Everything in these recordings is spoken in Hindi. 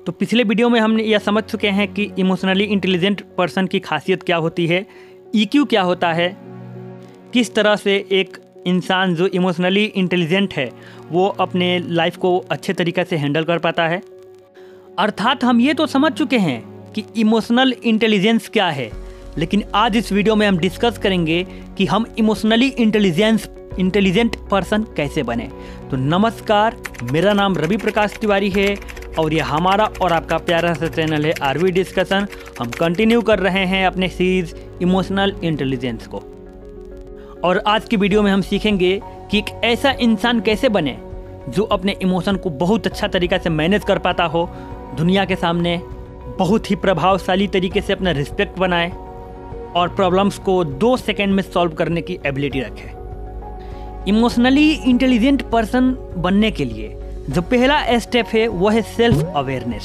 तो पिछले वीडियो में हमने यह समझ चुके हैं कि इमोशनली इंटेलिजेंट पर्सन की खासियत क्या होती है, EQ क्या होता है, किस तरह से एक इंसान जो इमोशनली इंटेलिजेंट है वो अपने लाइफ को अच्छे तरीक़े से हैंडल कर पाता है। अर्थात हम ये तो समझ चुके हैं कि इमोशनल इंटेलिजेंस क्या है, लेकिन आज इस वीडियो में हम डिस्कस करेंगे कि हम इमोशनली इंटेलिजेंट पर्सन कैसे बने। तो नमस्कार, मेरा नाम रवि प्रकाश तिवारी है और ये हमारा और आपका प्यारा सा चैनल है आरवी डिस्कशन। हम कंटिन्यू कर रहे हैं अपने सीरीज इमोशनल इंटेलिजेंस को, और आज की वीडियो में हम सीखेंगे कि एक ऐसा इंसान कैसे बने जो अपने इमोशन को बहुत अच्छा तरीक़ा से मैनेज कर पाता हो, दुनिया के सामने बहुत ही प्रभावशाली तरीके से अपना रिस्पेक्ट बनाए और प्रॉब्लम्स को 2 सेकंड में सॉल्व करने की एबिलिटी रखे। इमोशनली इंटेलिजेंट पर्सन बनने के लिए जो पहला स्टेप है वो है सेल्फ अवेयरनेस।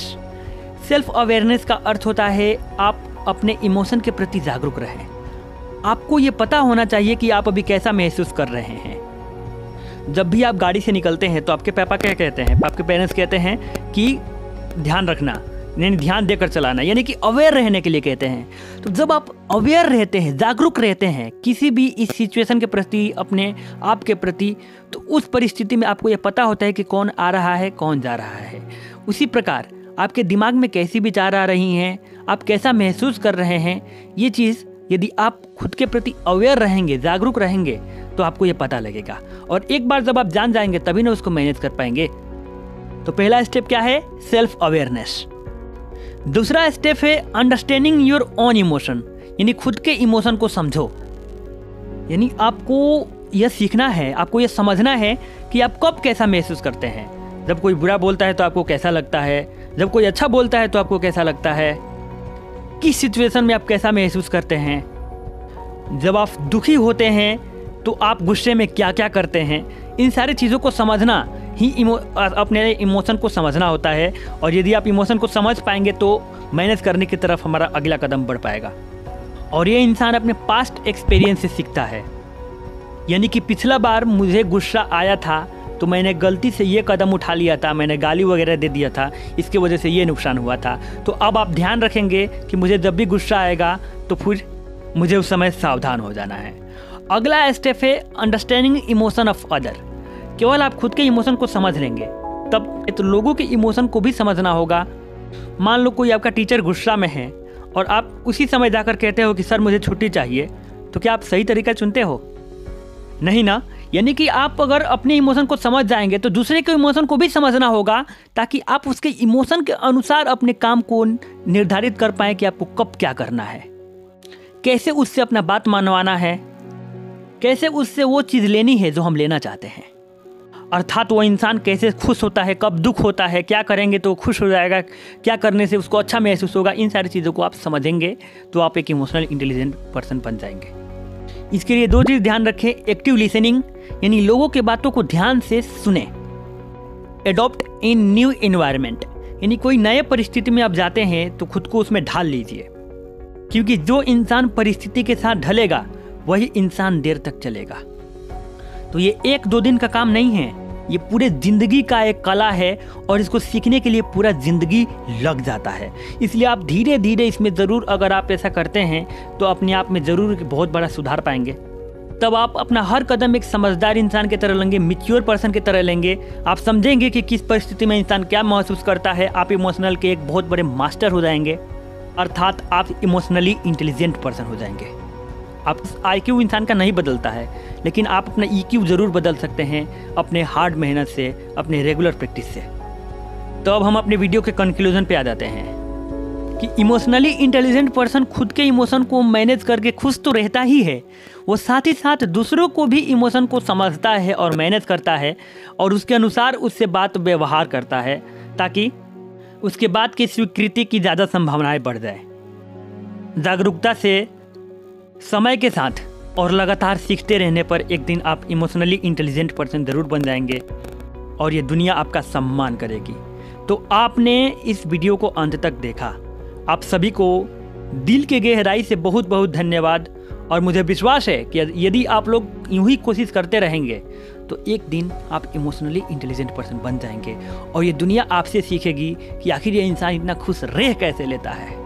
सेल्फ अवेयरनेस का अर्थ होता है आप अपने इमोशन के प्रति जागरूक रहें। आपको ये पता होना चाहिए कि आप अभी कैसा महसूस कर रहे हैं। जब भी आप गाड़ी से निकलते हैं तो आपके पापा क्या कहते हैं, आपके पेरेंट्स कहते हैं कि ध्यान रखना, यानी ध्यान देकर चलाना, यानी कि अवेयर रहने के लिए कहते हैं। तो जब आप अवेयर रहते हैं, जागरूक रहते हैं किसी भी इस सिचुएशन के प्रति, अपने आप के प्रति, तो उस परिस्थिति में आपको ये पता होता है कि कौन आ रहा है, कौन जा रहा है। उसी प्रकार आपके दिमाग में कैसी विचार आ रही हैं, आप कैसा महसूस कर रहे हैं, ये चीज़ यदि आप खुद के प्रति अवेयर रहेंगे, जागरूक रहेंगे, तो आपको ये पता लगेगा। और एक बार जब आप जान जाएंगे तभी ना उसको मैनेज कर पाएंगे। तो पहला स्टेप क्या है? Self awareness. दूसरा स्टेप है अंडरस्टैंडिंग योर ओन इमोशन, यानी खुद के इमोशन को समझो। यानी आपको यह सीखना है, आपको यह समझना है कि आप कब कैसा महसूस करते हैं। जब कोई बुरा बोलता है तो आपको कैसा लगता है, जब कोई अच्छा बोलता है तो आपको कैसा लगता है, किस सिचुएशन में आप कैसा महसूस करते हैं, जब आप दुखी होते हैं तो आप गुस्से में क्या क्या करते हैं। इन सारी चीज़ों को समझना ही अपने इमोशन को समझना होता है। और यदि आप इमोशन को समझ पाएंगे तो मैनेज करने की तरफ हमारा अगला कदम बढ़ पाएगा। और ये इंसान अपने पास्ट एक्सपीरियंस से सीखता है। यानी कि पिछला बार मुझे गुस्सा आया था तो मैंने गलती से ये कदम उठा लिया था, मैंने गाली वगैरह दे दिया था, इसके वजह से ये नुकसान हुआ था। तो अब आप ध्यान रखेंगे कि मुझे जब भी गुस्सा आएगा तो फिर मुझे उस समय सावधान हो जाना है। अगला स्टेप है अंडरस्टैंडिंग इमोशन ऑफ अदर। केवल आप खुद के इमोशन को समझ लेंगे तब तो लोगों के इमोशन को भी समझना होगा। मान लो कोई आपका टीचर गुस्सा में है और आप उसी समय जाकर कहते हो कि सर मुझे छुट्टी चाहिए, तो क्या आप सही तरीका चुनते हो? नहीं ना। यानी कि आप अगर अपने इमोशन को समझ जाएंगे तो दूसरे के इमोशन को भी समझना होगा, ताकि आप उसके इमोशन के अनुसार अपने काम को निर्धारित कर पाएँ कि आपको कब क्या करना है, कैसे उससे अपना बात मनवाना है, कैसे उससे वो चीज़ लेनी है जो हम लेना चाहते हैं। अर्थात वो इंसान कैसे खुश होता है, कब दुख होता है, क्या करेंगे तो खुश हो जाएगा, क्या करने से उसको अच्छा महसूस होगा। इन सारी चीज़ों को आप समझेंगे तो आप एक इमोशनल इंटेलिजेंट पर्सन बन जाएंगे। इसके लिए 2 चीज़ ध्यान रखें। एक्टिव लिसनिंग, यानी लोगों के बातों को ध्यान से सुने। एडॉप्ट इन न्यू एनवायरनमेंट, यानी कोई नए परिस्थिति में आप जाते हैं तो खुद को उसमें ढाल लीजिए, क्योंकि जो इंसान परिस्थिति के साथ ढलेगा वही इंसान देर तक चलेगा। तो ये 1-2 दिन का काम नहीं है, ये पूरे ज़िंदगी का एक कला है और इसको सीखने के लिए पूरा ज़िंदगी लग जाता है। इसलिए आप धीरे धीरे इसमें ज़रूर, अगर आप ऐसा करते हैं तो अपने आप में ज़रूर बहुत बड़ा सुधार पाएंगे। तब आप अपना हर कदम एक समझदार इंसान की तरह लेंगे, मैच्योर पर्सन की तरह लेंगे। आप समझेंगे कि किस परिस्थिति में इंसान क्या महसूस करता है। आप इमोशनल के एक बहुत बड़े मास्टर हो जाएंगे, अर्थात आप इमोशनली इंटेलिजेंट पर्सन हो जाएंगे। आप IQ इंसान का नहीं बदलता है, लेकिन आप अपना EQ ज़रूर बदल सकते हैं अपने हार्ड मेहनत से, अपने रेगुलर प्रैक्टिस से। तो अब हम अपने वीडियो के कंक्लूजन पे आ जाते हैं कि इमोशनली इंटेलिजेंट पर्सन खुद के इमोशन को मैनेज करके खुश तो रहता ही है, वो साथ ही साथ दूसरों को भी इमोशन को समझता है और मैनेज करता है और उसके अनुसार उससे बात व्यवहार करता है, ताकि उसके बाद की स्वीकृति की ज़्यादा संभावनाएँ बढ़ जाए। जागरूकता से, समय के साथ और लगातार सीखते रहने पर एक दिन आप इमोशनली इंटेलिजेंट पर्सन ज़रूर बन जाएंगे और ये दुनिया आपका सम्मान करेगी। तो आपने इस वीडियो को अंत तक देखा, आप सभी को दिल के गहराई से बहुत बहुत धन्यवाद। और मुझे विश्वास है कि यदि आप लोग यूं ही कोशिश करते रहेंगे तो एक दिन आप इमोशनली इंटेलिजेंट पर्सन बन जाएंगे और ये दुनिया आपसे सीखेगी कि आखिर ये इंसान इतना खुश रह कैसे लेता है।